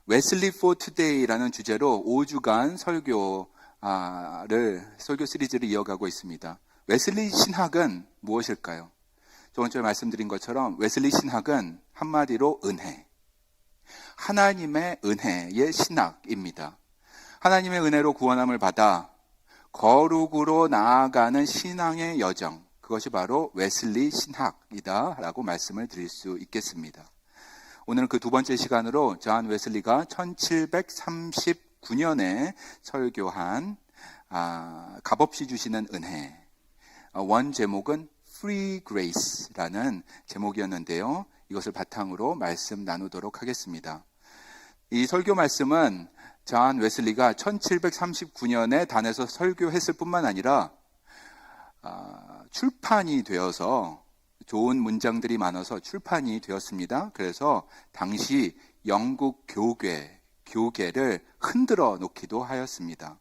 웨슬리 for Today라는 주제로 5주간 설교 시리즈를 이어가고 있습니다. 웨슬리 신학은 무엇일까요? 저번 주에 말씀드린 것처럼 웨슬리 신학은 한마디로 은혜, 하나님의 은혜의 신학입니다. 하나님의 은혜로 구원함을 받아 거룩으로 나아가는 신앙의 여정, 그것이 바로 웨슬리 신학이다 라고 말씀을 드릴 수 있겠습니다. 오늘은 그 두 번째 시간으로 존 웨슬리가 1739년에 설교한 값없이 주시는 은혜, 원 제목은 Free Grace라는 제목이었는데요. 이것을 바탕으로 말씀 나누도록 하겠습니다. 이 설교 말씀은 존 웨슬리가 1739년에 단에서 설교했을 뿐만 아니라 출판이 되어서 좋은 문장들이 많아서 출판이 되었습니다. 그래서 당시 영국 교계를 흔들어 놓기도 하였습니다.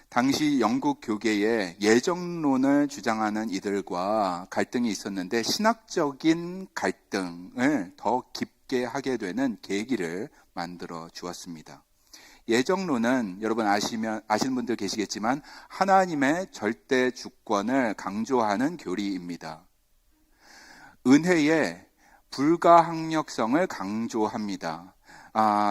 당시 영국 교계에 예정론을 주장하는 이들과 갈등이 있었는데 신학적인 갈등을 더 깊게 하게 되는 계기를 만들어 주었습니다. 예정론은 여러분 아시는 분들 계시겠지만 하나님의 절대 주권을 강조하는 교리입니다. 은혜의 불가항력성을 강조합니다.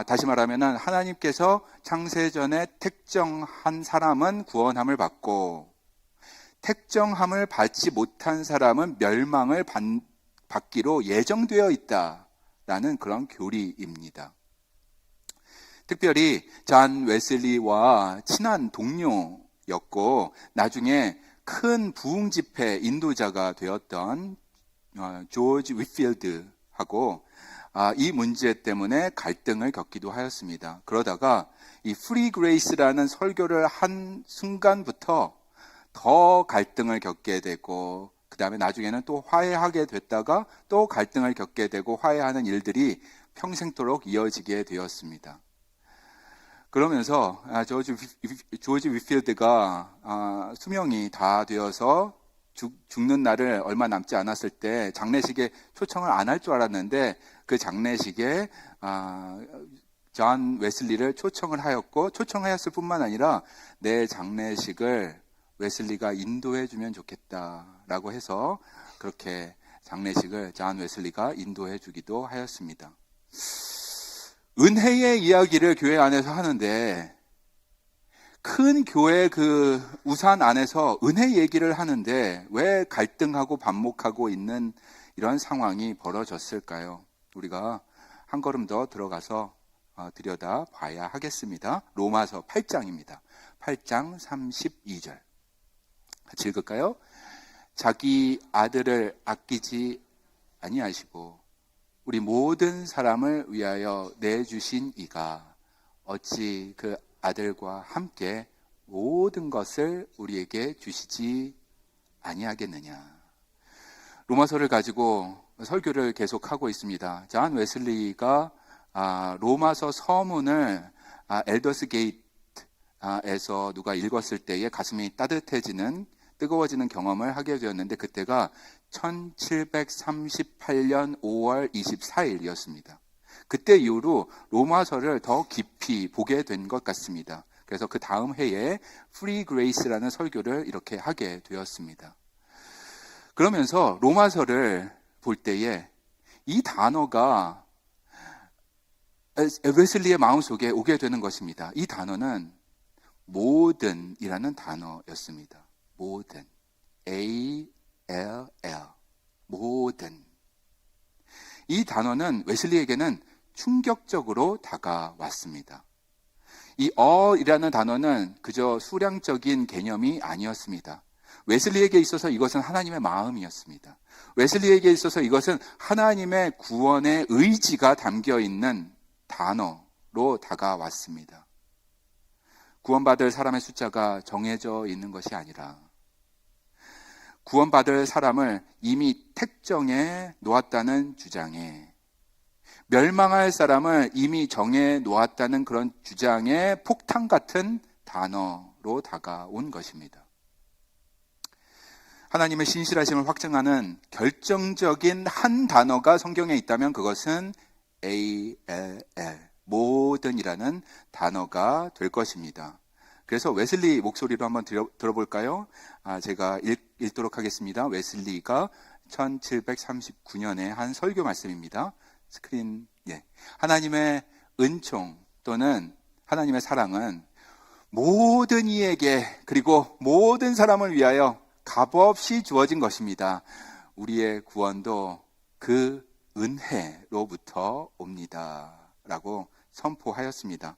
다시 말하면 하나님께서 창세전에 택정한 사람은 구원함을 받고 택정함을 받지 못한 사람은 멸망을 받기로 예정되어 있다라는 그런 교리입니다. 특별히 존 웨슬리와 친한 동료였고 나중에 큰 부흥 집회 인도자가 되었던 조지 위필드하고 이 문제 때문에 갈등을 겪기도 하였습니다. 그러다가 이 프리 그레이스라는 설교를 한 순간부터 더 갈등을 겪게 되고 그 다음에 나중에는 또 화해하게 됐다가 또 갈등을 겪게 되고 화해하는 일들이 평생도록 이어지게 되었습니다. 그러면서 조지 위필드가 수명이 다 되어서 죽는 날을 얼마 남지 않았을 때 장례식에 초청을 안 할 줄 알았는데 그 장례식에 존 웨슬리를 초청을 하였고 초청하였을 뿐만 아니라 내 장례식을 웨슬리가 인도해 주면 좋겠다라고 해서 그렇게 장례식을 존 웨슬리가 인도해 주기도 하였습니다. 은혜의 이야기를 교회 안에서 하는데 큰 교회 그 우산 안에서 은혜 얘기를 하는데 왜 갈등하고 반목하고 있는 이런 상황이 벌어졌을까요? 우리가 한 걸음 더 들어가서 들여다 봐야 하겠습니다. 로마서 8장입니다. 8장 32절 같이 읽을까요? 자기 아들을 아끼지 아니하시고 우리 모든 사람을 위하여 내주신 이가 어찌 그 아들과 함께 모든 것을 우리에게 주시지 아니하겠느냐. 로마서를 가지고 설교를 계속하고 있습니다. 존 웨슬리가 로마서 서문을 엘더스 게이트에서 누가 읽었을 때에 가슴이 뜨거워지는 경험을 하게 되었는데 그때가 1738년 5월 24일이었습니다. 그때 이후로 로마서를 더 깊이 보게 된 것 같습니다. 그래서 그 다음 해에 Free Grace라는 설교를 이렇게 하게 되었습니다. 그러면서 로마서를 볼 때에 이 단어가 웨슬리의 마음속에 오게 되는 것입니다. 이 단어는 모든이라는 단어였습니다. 모든, A-L-L, 모든. 이 단어는 웨슬리에게는 충격적으로 다가왔습니다. 이 이라는 단어는 그저 수량적인 개념이 아니었습니다. 웨슬리에게 있어서 이것은 하나님의 마음이었습니다. 웨슬리에게 있어서 이것은 하나님의 구원의 의지가 담겨 있는 단어로 다가왔습니다. 구원받을 사람의 숫자가 정해져 있는 것이 아니라 구원받을 사람을 이미 택정해 놓았다는 주장에 멸망할 사람을 이미 정해 놓았다는 그런 주장의 폭탄 같은 단어로 다가온 것입니다. 하나님의 신실하심을 확증하는 결정적인 한 단어가 성경에 있다면 그것은 ALL, 모든 모든이라는 단어가 될 것입니다. 그래서 웨슬리 목소리로 한번 들어볼까요? 제가 읽도록 하겠습니다. 웨슬리가 1739년에 한 설교 말씀입니다. 스크린, 하나님의 은총 또는 하나님의 사랑은 모든 이에게 그리고 모든 사람을 위하여 값없이 주어진 것입니다. 우리의 구원도 그 은혜로부터 옵니다. 라고 선포하였습니다.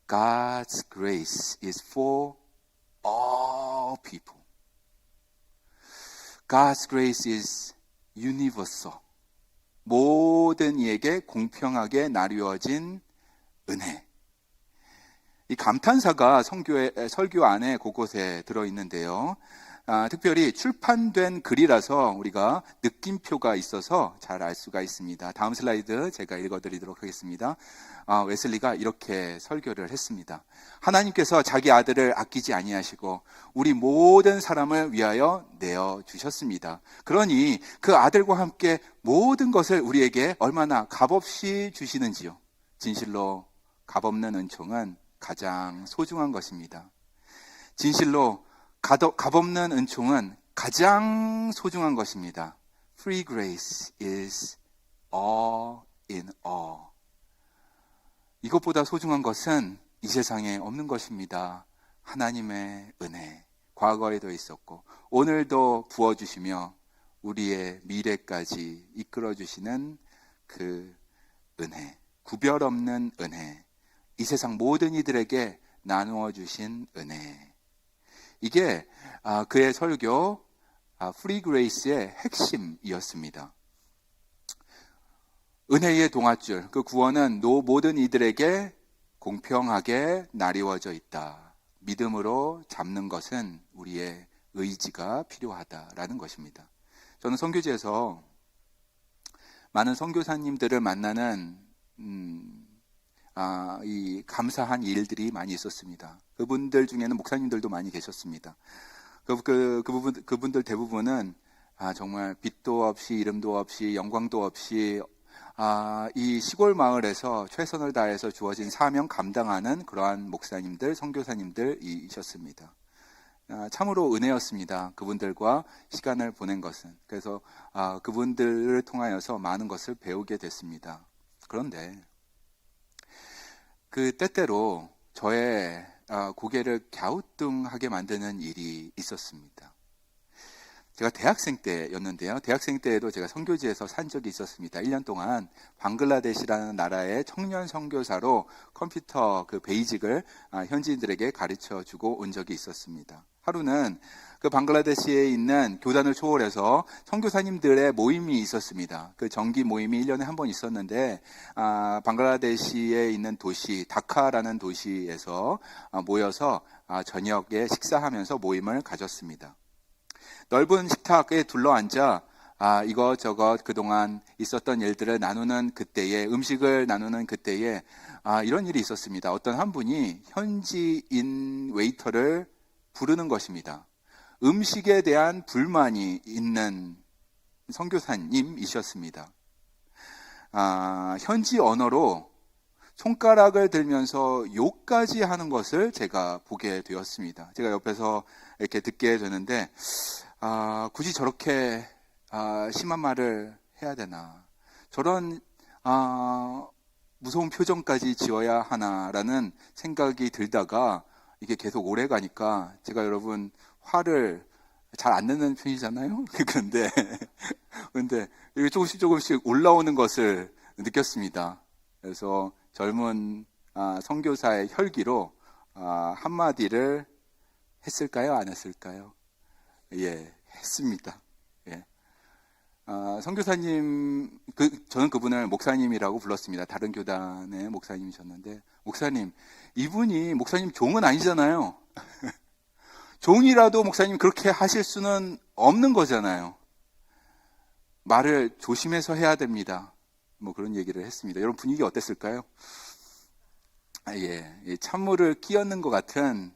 God's grace is for all people. God's grace is universal. 모든 이에게 공평하게 나뉘어진 은혜. 이 감탄사가 설교 안에 곳곳에 들어있는데요. 특별히 출판된 글이라서 우리가 느낌표가 있어서 잘 알 수가 있습니다. 다음 슬라이드 제가 읽어드리도록 하겠습니다. 웨슬리가 이렇게 설교를 했습니다. 하나님께서 자기 아들을 아끼지 아니하시고 우리 모든 사람을 위하여 내어주셨습니다. 그러니 그 아들과 함께 모든 것을 우리에게 얼마나 값없이 주시는지요. 진실로 값없는 은총은 가장 소중한 것입니다. 진실로 값없는 은총은 가장 소중한 것입니다. Free grace is all in all. 이것보다 소중한 것은 이 세상에 없는 것입니다. 하나님의 은혜, 과거에도 있었고 오늘도 부어주시며 우리의 미래까지 이끌어주시는 그 은혜, 구별 없는 은혜, 이 세상 모든 이들에게 나누어 주신 은혜. 이게 그의 설교 프리 그레이스의 핵심이었습니다. 은혜의 동아줄, 그 구원은 모든 이들에게 공평하게 나뉘어져 있다. 믿음으로 잡는 것은 우리의 의지가 필요하다라는 것입니다. 저는 선교지에서 많은 선교사님들을 만나는 이 감사한 일들이 많이 있었습니다. 그분들 중에는 목사님들도 많이 계셨습니다. 그분들 대부분은 정말 빛도 없이 이름도 없이 영광도 없이 이 시골 마을에서 최선을 다해서 주어진 사명 감당하는 그러한 목사님들, 선교사님들이셨습니다. 참으로 은혜였습니다. 그분들과 시간을 보낸 것은. 그래서 그분들을 통하여서 많은 것을 배우게 됐습니다. 그런데 그 때때로 저의 고개를 갸우뚱하게 만드는 일이 있었습니다. 제가 대학생 때였는데요. 대학생 때에도 제가 선교지에서 산 적이 있었습니다. 1년 동안 방글라데시라는 나라의 청년 선교사로 컴퓨터 그 베이직을 현지인들에게 가르쳐 주고 온 적이 있었습니다. 하루는 그 방글라데시에 있는 교단을 초월해서 선교사님들의 모임이 있었습니다. 그 정기 모임이 1년에 한 번 있었는데 방글라데시에 있는 도시 다카라는 도시에서 모여서 저녁에 식사하면서 모임을 가졌습니다. 넓은 식탁에 둘러앉아 이것저것 그동안 있었던 일들을 나누는 그때에, 음식을 나누는 그때에 이런 일이 있었습니다. 어떤 한 분이 현지인 웨이터를 부르는 것입니다. 음식에 대한 불만이 있는 선교사님이셨습니다. 현지 언어로 손가락을 들면서 욕까지 하는 것을 제가 보게 되었습니다. 제가 옆에서 이렇게 듣게 되는데 굳이 저렇게 심한 말을 해야 되나, 저런 무서운 표정까지 지어야 하나라는 생각이 들다가 이게 계속 오래 가니까 제가 여러분 화를 잘 안 내는 편이잖아요. 근데 이게 조금씩 올라오는 것을 느꼈습니다. 그래서 젊은 선교사의 혈기로 한마디를 했을까요? 안 했을까요? 예, 했습니다. 예. 선교사님, 저는 그분을 목사님이라고 불렀습니다. 다른 교단의 목사님이셨는데, 목사님, 이분이 목사님 종은 아니잖아요. 종이라도 목사님 그렇게 하실 수는 없는 거잖아요. 말을 조심해서 해야 됩니다. 뭐 그런 얘기를 했습니다. 여러분 분위기 어땠을까요? 예, 찬물을 끼얹는 것 같은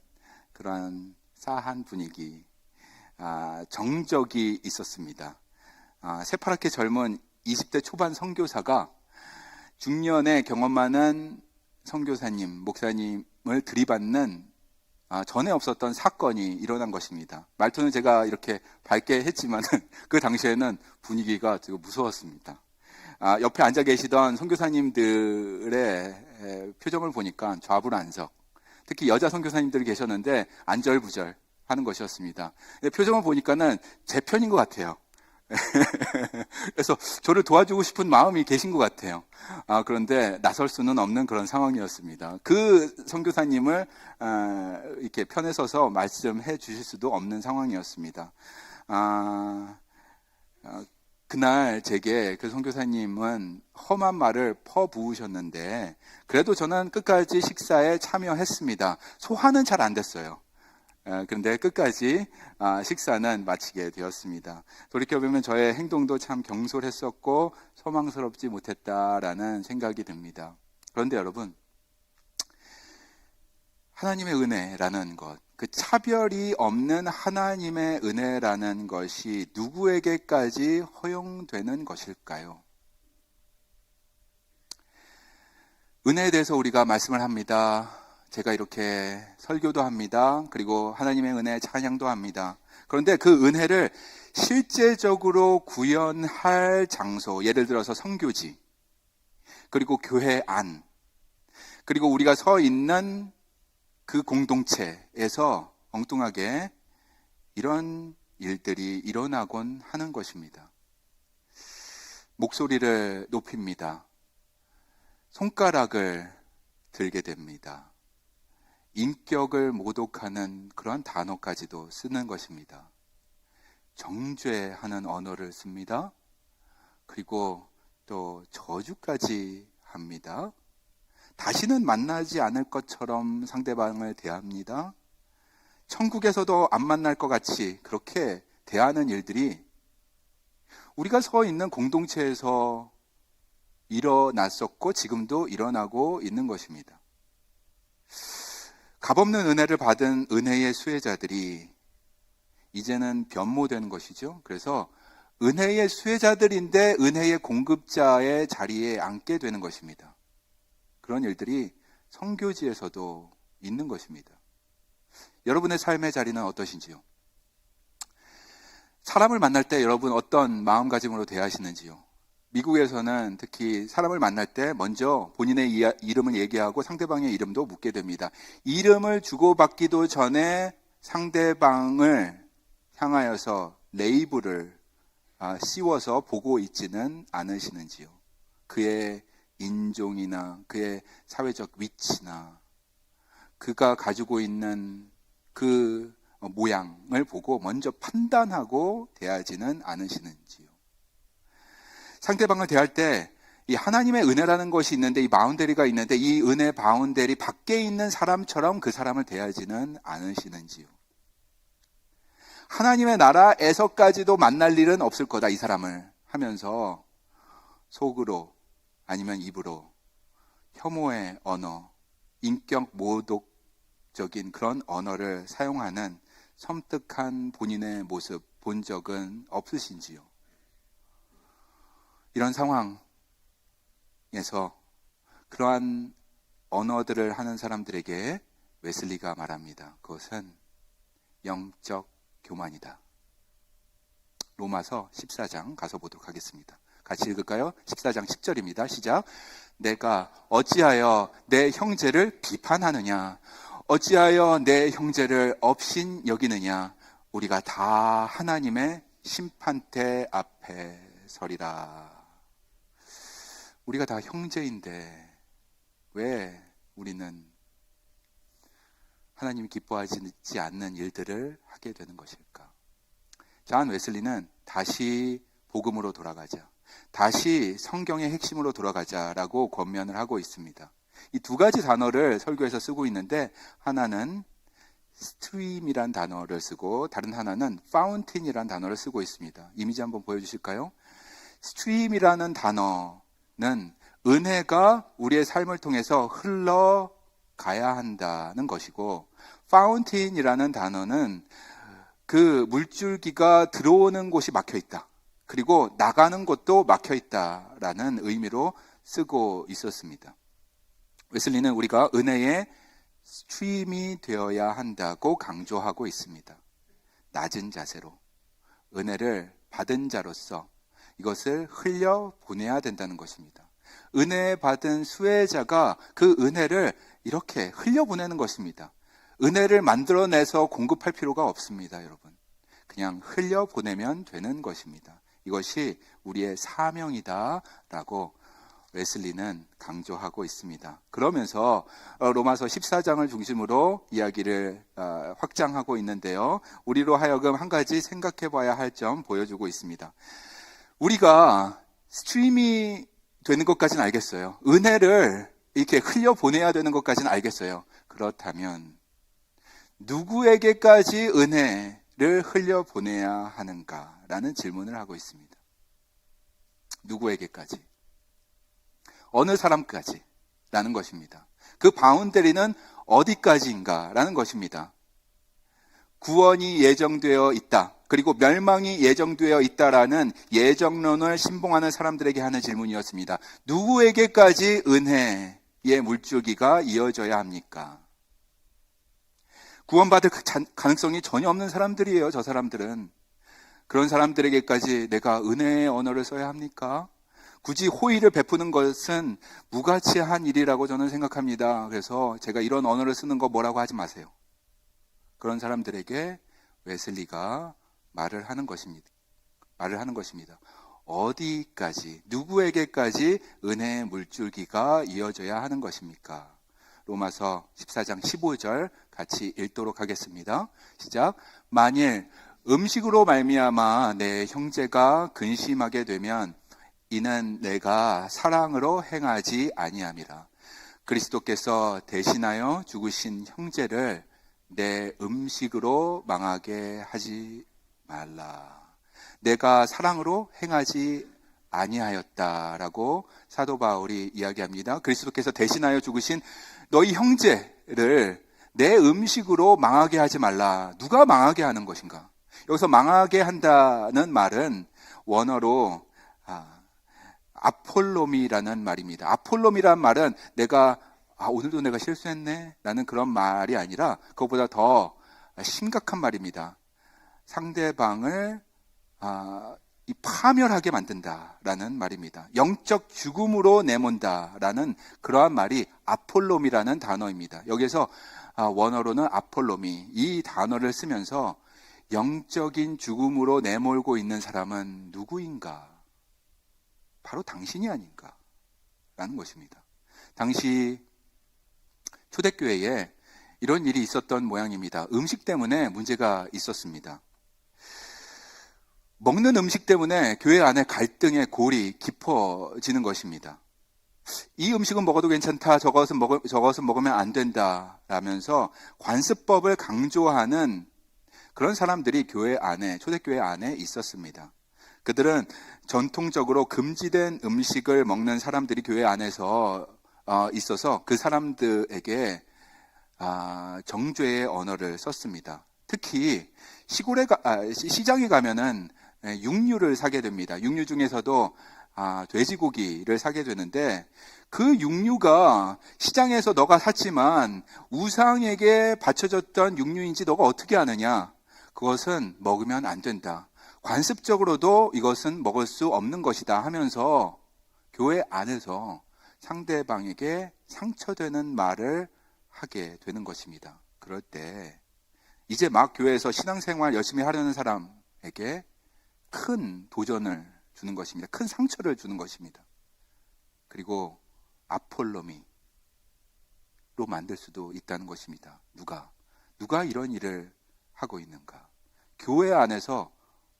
그런 싸한 분위기, 정적이 있었습니다. 새파랗게 젊은 20대 초반 선교사가 중년의 경험 많은 선교사님, 목사님을 들이받는 전에 없었던 사건이 일어난 것입니다. 말투는 제가 이렇게 밝게 했지만 그 당시에는 분위기가 되게 무서웠습니다. 옆에 앉아 계시던 선교사님들의 표정을 보니까 좌불안석, 특히 여자 선교사님들이 계셨는데 안절부절 하는 것이었습니다. 표정을 보니까는 제 편인 것 같아요. 그래서 저를 도와주고 싶은 마음이 계신 것 같아요. 그런데 나설 수는 없는 그런 상황이었습니다. 그 선교사님을 이렇게 편에 서서 말씀해 주실 수도 없는 상황이었습니다. 그날 제게 그 선교사님은 험한 말을 퍼부으셨는데 그래도 저는 끝까지 식사에 참여했습니다. 소화는 잘 안 됐어요. 그런데 끝까지 식사는 마치게 되었습니다. 돌이켜보면 저의 행동도 참 경솔했었고 소망스럽지 못했다라는 생각이 듭니다. 그런데 여러분, 하나님의 은혜라는 것, 그 차별이 없는 하나님의 은혜라는 것이 누구에게까지 허용되는 것일까요? 은혜에 대해서 우리가 말씀을 합니다. 제가 이렇게 설교도 합니다. 그리고 하나님의 은혜 찬양도 합니다. 그런데 그 은혜를 실제적으로 구현할 장소, 예를 들어서 선교지, 그리고 교회 안, 그리고 우리가 서 있는 그 공동체에서 엉뚱하게 이런 일들이 일어나곤 하는 것입니다. 목소리를 높입니다. 손가락을 들게 됩니다. 인격을 모독하는 그런 단어까지도 쓰는 것입니다. 정죄하는 언어를 씁니다. 그리고 또 저주까지 합니다. 다시는 만나지 않을 것처럼 상대방을 대합니다. 천국에서도 안 만날 것 같이 그렇게 대하는 일들이 우리가 서 있는 공동체에서 일어났었고 지금도 일어나고 있는 것입니다. 값없는 은혜를 받은 은혜의 수혜자들이 이제는 변모되는 것이죠. 그래서 은혜의 수혜자들인데 은혜의 공급자의 자리에 앉게 되는 것입니다. 그런 일들이 선교지에서도 있는 것입니다. 여러분의 삶의 자리는 어떠신지요? 사람을 만날 때 여러분 어떤 마음가짐으로 대하시는지요? 미국에서는 특히 사람을 만날 때 먼저 본인의 이름을 얘기하고 상대방의 이름도 묻게 됩니다. 이름을 주고받기도 전에 상대방을 향하여서 레이블을 씌워서 보고 있지는 않으시는지요? 그의 인종이나 그의 사회적 위치나 그가 가지고 있는 그 모양을 보고 먼저 판단하고 대하지는 않으시는지요? 상대방을 대할 때 이 하나님의 은혜라는 것이 있는데 이 바운더리가 있는데 이 은혜 바운더리 밖에 있는 사람처럼 그 사람을 대하지는 않으시는지요? 하나님의 나라에서까지도 만날 일은 없을 거다 이 사람을 하면서 속으로 아니면 입으로 혐오의 언어, 인격 모독적인 그런 언어를 사용하는 섬뜩한 본인의 모습 본 적은 없으신지요? 이런 상황에서 그러한 언어들을 하는 사람들에게 웨슬리가 말합니다. 그것은 영적 교만이다. 로마서 14장 가서 보도록 하겠습니다. 같이 읽을까요? 14장 10절입니다. 시작. 내가 어찌하여 내 형제를 비판하느냐? 어찌하여 내 형제를 업신 여기느냐? 우리가 다 하나님의 심판대 앞에 서리라. 우리가 다 형제인데 왜 우리는 하나님이 기뻐하지 않는 일들을 하게 되는 것일까? 존 웨슬리는 다시 복음으로 돌아가자, 다시 성경의 핵심으로 돌아가자라고 권면을 하고 있습니다. 이 두 가지 단어를 설교에서 쓰고 있는데 하나는 stream이란 단어를 쓰고 다른 하나는 fountain이란 단어를 쓰고 있습니다. 이미지 한번 보여주실까요? stream이라는 단어는 은혜가 우리의 삶을 통해서 흘러가야 한다는 것이고 fountain이라는 단어는 그 물줄기가 들어오는 곳이 막혀 있다. 그리고 나가는 곳도 막혀 있다라는 의미로 쓰고 있었습니다. 웨슬리는 우리가 은혜의 스트림이 되어야 한다고 강조하고 있습니다. 낮은 자세로 은혜를 받은 자로서 이것을 흘려 보내야 된다는 것입니다. 은혜 받은 수혜자가 그 은혜를 이렇게 흘려 보내는 것입니다. 은혜를 만들어내서 공급할 필요가 없습니다, 여러분. 그냥 흘려 보내면 되는 것입니다. 이것이 우리의 사명이다라고 웨슬리는 강조하고 있습니다. 그러면서 로마서 14장을 중심으로 이야기를 확장하고 있는데요. 우리로 하여금 한 가지 생각해 봐야 할 점 보여주고 있습니다. 우리가 스트림이 되는 것까지는 알겠어요. 은혜를 이렇게 흘려보내야 되는 것까지는 알겠어요. 그렇다면 누구에게까지 은혜를 흘려보내야 하는가라는 질문을 하고 있습니다. 누구에게까지? 어느 사람까지? 라는 것입니다. 그 바운더리는 어디까지인가? 라는 것입니다. 구원이 예정되어 있다. 그리고 멸망이 예정되어 있다라는 예정론을 신봉하는 사람들에게 하는 질문이었습니다. 누구에게까지 은혜의 물줄기가 이어져야 합니까? 구원받을 가능성이 전혀 없는 사람들이에요. 저 사람들은. 그런 사람들에게까지 내가 은혜의 언어를 써야 합니까? 굳이 호의를 베푸는 것은 무가치한 일이라고 저는 생각합니다. 그래서 제가 이런 언어를 쓰는 거 뭐라고 하지 마세요. 그런 사람들에게 웨슬리가 말을 하는 것입니다. 어디까지, 누구에게까지 은혜의 물줄기가 이어져야 하는 것입니까? 로마서 14장 15절 같이 읽도록 하겠습니다. 시작. 만일 음식으로 말미암아 내 형제가 근심하게 되면 이는 내가 사랑으로 행하지 아니함이라. 그리스도께서 대신하여 죽으신 형제를 내 음식으로 망하게 하지 말라. 내가 사랑으로 행하지 아니하였다라고 사도 바울이 이야기합니다. 그리스도께서 대신하여 죽으신 너희 형제를 내 음식으로 망하게 하지 말라. 누가 망하게 하는 것인가? 여기서 망하게 한다는 말은 원어로 아폴로미라는 말입니다. 아폴로미라는 말은 오늘도 내가 실수했네 라는 그런 말이 아니라 그것보다 더 심각한 말입니다. 상대방을 파멸하게 만든다라는 말입니다. 영적 죽음으로 내몬다라는 그러한 말이 아폴로미라는 단어입니다. 여기서 원어로는 아폴로미 이 단어를 쓰면서 영적인 죽음으로 내몰고 있는 사람은 누구인가? 바로 당신이 아닌가? 라는 것입니다. 당시 초대교회에 이런 일이 있었던 모양입니다. 음식 때문에 문제가 있었습니다. 먹는 음식 때문에 교회 안에 갈등의 골이 깊어지는 것입니다. 이 음식은 먹어도 괜찮다, 저것은 먹으면 안 된다 라면서 관습법을 강조하는 그런 사람들이 초대교회 안에 있었습니다. 그들은 전통적으로 금지된 음식을 먹는 사람들이 교회 안에서 있어서 그 사람들에게 정죄의 언어를 썼습니다. 특히 시장에 가면은 육류를 사게 됩니다. 육류 중에서도 돼지고기를 사게 되는데 그 육류가 시장에서 너가 샀지만 우상에게 바쳐졌던 육류인지 너가 어떻게 아느냐? 그것은 먹으면 안 된다. 관습적으로도 이것은 먹을 수 없는 것이다 하면서 교회 안에서 상대방에게 상처되는 말을 하게 되는 것입니다. 그럴 때 이제 막 교회에서 신앙생활 열심히 하려는 사람에게 큰 도전을 주는 것입니다. 큰 상처를 주는 것입니다. 그리고 아폴로미로 만들 수도 있다는 것입니다. 누가 이런 일을 하고 있는가? 교회 안에서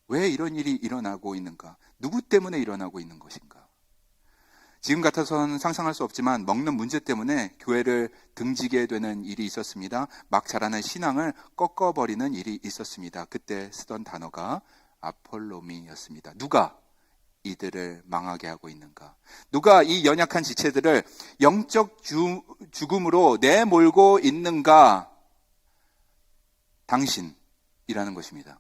왜 이런 일이 일어나고 있는가? 누구 때문에 일어나고 있는 것인가? 지금 같아서는 상상할 수 없지만 먹는 문제 때문에 교회를 등지게 되는 일이 있었습니다. 막 자라는 신앙을 꺾어버리는 일이 있었습니다. 그때 쓰던 단어가 아폴로미였습니다. 누가 이들을 망하게 하고 있는가? 누가 이 연약한 지체들을 영적 죽음으로 내몰고 있는가? 당신이라는 것입니다.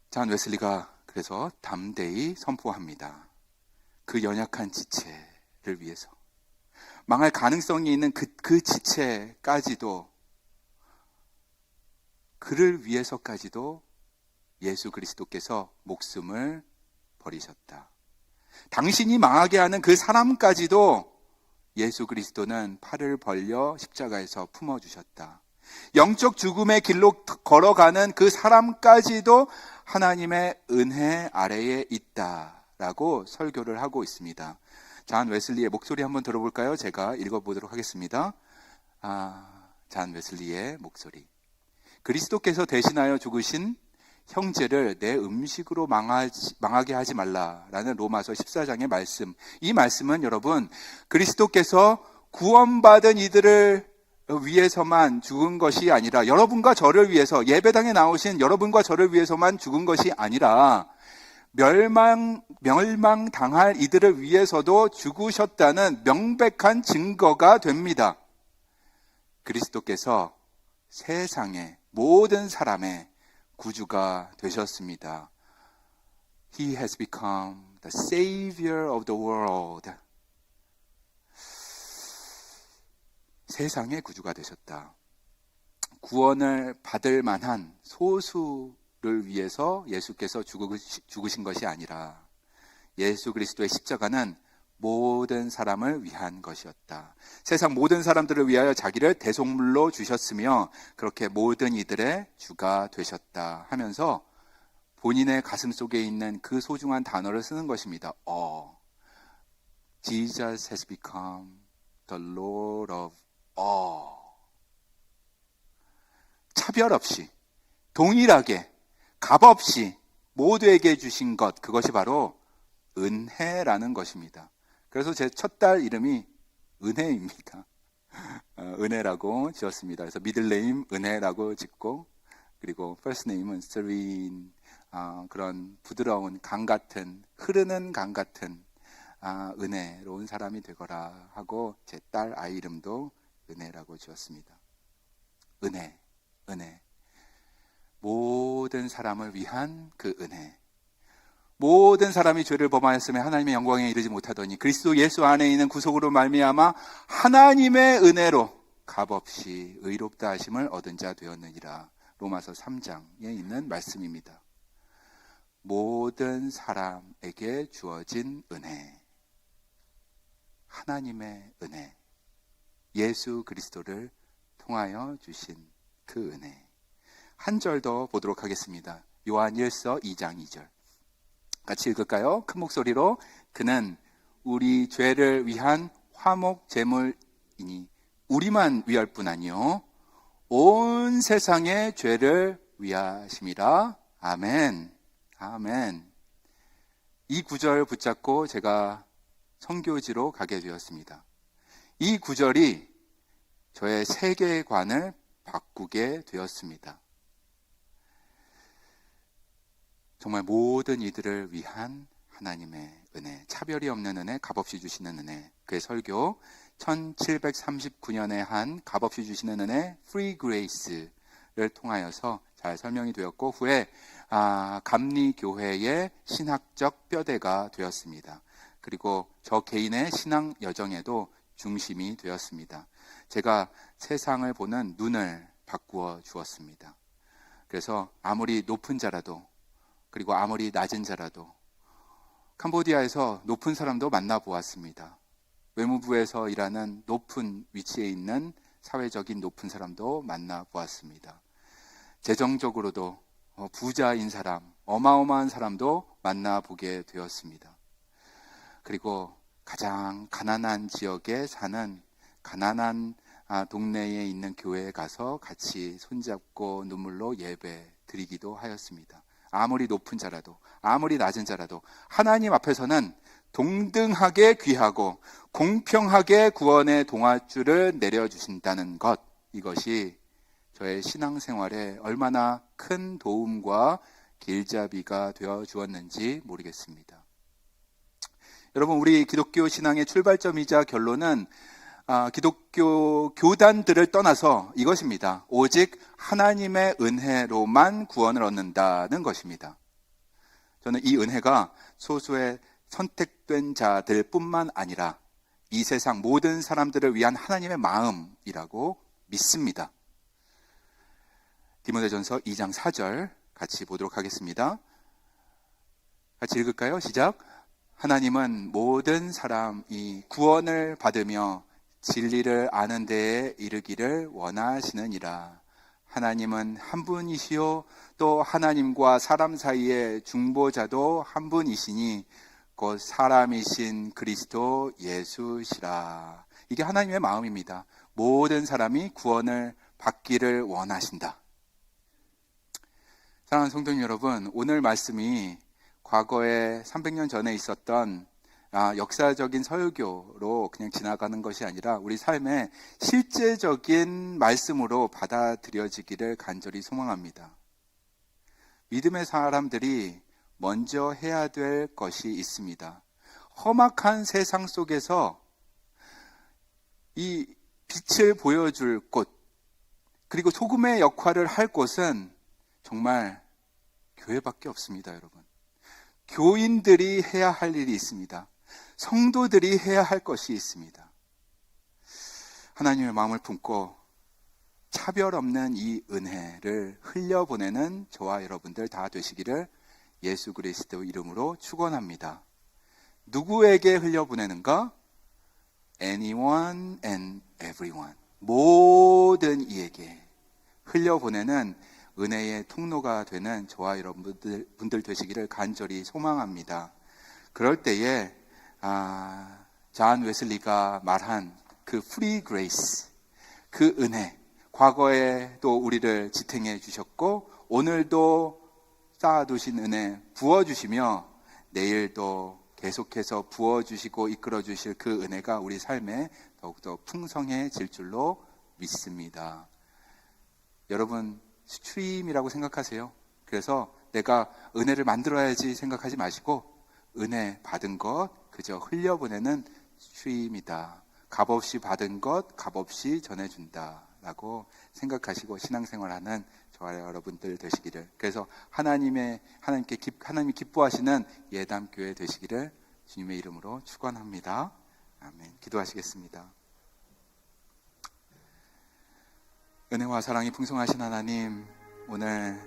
존 웨슬리가 그래서 담대히 선포합니다. 그 연약한 지체, 위해서, 망할 가능성이 있는 그 지체까지도, 그를 위해서까지도 예수 그리스도께서 목숨을 버리셨다. 당신이 망하게 하는 그 사람까지도 예수 그리스도는 팔을 벌려 십자가에서 품어주셨다. 영적 죽음의 길로 걸어가는 그 사람까지도 하나님의 은혜 아래에 있다라고 설교를 하고 있습니다. 잔 웨슬리의 목소리 한번 들어볼까요? 제가 읽어보도록 하겠습니다. 잔 웨슬리의 목소리. 그리스도께서 대신하여 죽으신 형제를 내 음식으로 망하게 하지 말라라는 로마서 14장의 말씀. 이 말씀은 여러분, 그리스도께서 구원받은 이들을 위해서만 죽은 것이 아니라, 여러분과 저를 위해서, 예배당에 나오신 여러분과 저를 위해서만 죽은 것이 아니라 멸망당할 이들을 위해서도 죽으셨다는 명백한 증거가 됩니다. 그리스도께서 세상의 모든 사람의 구주가 되셨습니다. He has become the Savior of the world. 세상의 구주가 되셨다. 구원을 받을 만한 소수를 위해서 예수께서 죽으신 것이 아니라 예수 그리스도의 십자가는 모든 사람을 위한 것이었다. 세상 모든 사람들을 위하여 자기를 대속물로 주셨으며 그렇게 모든 이들의 주가 되셨다 하면서 본인의 가슴 속에 있는 그 소중한 단어를 쓰는 것입니다. Jesus has become the Lord of all. 차별 없이, 동일하게, 값없이 모두에게 주신 것, 그것이 바로 은혜라는 것입니다. 그래서 제 첫 딸 이름이 은혜입니다. 은혜라고 지었습니다. 그래서 미들네임 은혜라고 짓고, 그리고 퍼스트네임은 세린, 그런 부드러운 강 같은, 흐르는 강 같은 은혜로운 사람이 되거라 하고 제 딸 아이 이름도 은혜라고 지었습니다. 은혜. 모든 사람을 위한 그 은혜. 모든 사람이 죄를 범하였으며 하나님의 영광에 이르지 못하더니 그리스도 예수 안에 있는 구속으로 말미암아 하나님의 은혜로 값없이 의롭다 하심을 얻은 자 되었느니라. 로마서 3장에 있는 말씀입니다. 모든 사람에게 주어진 은혜, 하나님의 은혜, 예수 그리스도를 통하여 주신 그 은혜. 한 절 더 보도록 하겠습니다. 요한 1서 2장 2절. 같이 읽을까요? 큰 목소리로. 그는 우리 죄를 위한 화목 제물이니 우리만 위할 뿐 아니요 온 세상의 죄를 위하심이라. 아멘. 아멘. 이 구절 붙잡고 제가 선교지로 가게 되었습니다. 이 구절이 저의 세계관을 바꾸게 되었습니다. 정말 모든 이들을 위한 하나님의 은혜, 차별이 없는 은혜, 값없이 주시는 은혜. 그의 설교 1739년에 한 값없이 주시는 은혜, Free Grace를 통하여서 잘 설명이 되었고, 후에 감리교회의 신학적 뼈대가 되었습니다. 그리고 저 개인의 신앙 여정에도 중심이 되었습니다. 제가 세상을 보는 눈을 바꾸어 주었습니다. 그래서 아무리 높은 자라도, 그리고 아무리 낮은 자라도 캄보디아에서 높은 사람도 만나보았습니다. 외무부에서 일하는 높은 위치에 있는 사회적인 높은 사람도 만나보았습니다. 재정적으로도 부자인 사람, 어마어마한 사람도 만나보게 되었습니다. 그리고 가장 가난한 지역에 사는 가난한 동네에 있는 교회에 가서 같이 손잡고 눈물로 예배 드리기도 하였습니다. 아무리 높은 자라도, 아무리 낮은 자라도 하나님 앞에서는 동등하게 귀하고 공평하게 구원의 동아줄을 내려주신다는 것, 이것이 저의 신앙생활에 얼마나 큰 도움과 길잡이가 되어 주었는지 모르겠습니다. 여러분, 우리 기독교 신앙의 출발점이자 결론은 기독교 교단들을 떠나서 이것입니다. 오직 하나님의 은혜로만 구원을 얻는다는 것입니다. 저는 이 은혜가 소수의 선택된 자들뿐만 아니라 이 세상 모든 사람들을 위한 하나님의 마음이라고 믿습니다. 디모데전서 2장 4절 같이 보도록 하겠습니다. 같이 읽을까요? 시작. 하나님은 모든 사람이 구원을 받으며 진리를 아는 데에 이르기를 원하시느니라. 하나님은 한 분이시요 또 하나님과 사람 사이의 중보자도 한 분이시니 곧 사람이신 그리스도 예수시라. 이게 하나님의 마음입니다. 모든 사람이 구원을 받기를 원하신다. 사랑하는 성도님 여러분, 오늘 말씀이 과거에 300년 전에 있었던 역사적인 설교로 그냥 지나가는 것이 아니라 우리 삶의 실제적인 말씀으로 받아들여지기를 간절히 소망합니다. 믿음의 사람들이 먼저 해야 될 것이 있습니다. 험악한 세상 속에서 이 빛을 보여줄 곳, 그리고 소금의 역할을 할 곳은 정말 교회밖에 없습니다, 여러분. 교인들이 해야 할 일이 있습니다. 성도들이 해야 할 것이 있습니다. 하나님의 마음을 품고 차별 없는 이 은혜를 흘려보내는 저와 여러분들 다 되시기를 예수 그리스도 이름으로 축원합니다. 누구에게 흘려보내는가? Anyone and everyone. 모든 이에게 흘려보내는 은혜의 통로가 되는 저와 여러분들 되시기를 간절히 소망합니다. 그럴 때에 존 웨슬리가 말한 그 free grace, 그 은혜, 과거에도 우리를 지탱해 주셨고 오늘도 쌓아두신 은혜 부어주시며 내일도 계속해서 부어주시고 이끌어주실 그 은혜가 우리 삶에 더욱더 풍성해질 줄로 믿습니다. 여러분 스트림이라고 생각하세요. 그래서 내가 은혜를 만들어야지 생각하지 마시고 은혜 받은 것 그저 흘려보내는 스트림이다. 값없이 받은 것 값없이 전해준다 라고 생각하시고 신앙생활하는 저와 여러분들 되시기를, 그래서 하나님이 기뻐하시는 예담교회 되시기를 주님의 이름으로 축원합니다. 아멘. 기도하시겠습니다. 은혜와 사랑이 풍성하신 하나님, 오늘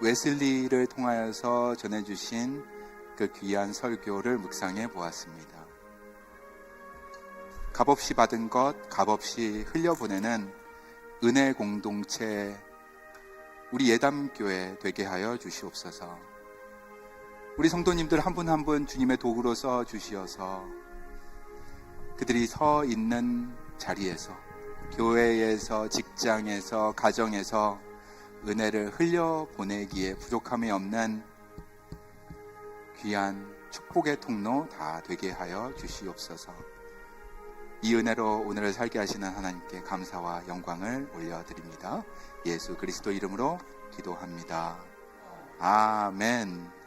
웨슬리를 통하여서 전해주신 그 귀한 설교를 묵상해 보았습니다. 값없이 받은 것 값없이 흘려보내는 은혜 공동체 우리 예담교회 되게 하여 주시옵소서. 우리 성도님들 한 분 한 분 주님의 도구로 써 주시어서 그들이 서 있는 자리에서, 교회에서, 직장에서, 가정에서 은혜를 흘려보내기에 부족함이 없는 귀한 축복의 통로 다 되게 하여 주시옵소서. 이 은혜로 오늘을 살게 하시는 하나님께 감사와 영광을 올려드립니다. 예수 그리스도 이름으로 기도합니다. 아멘.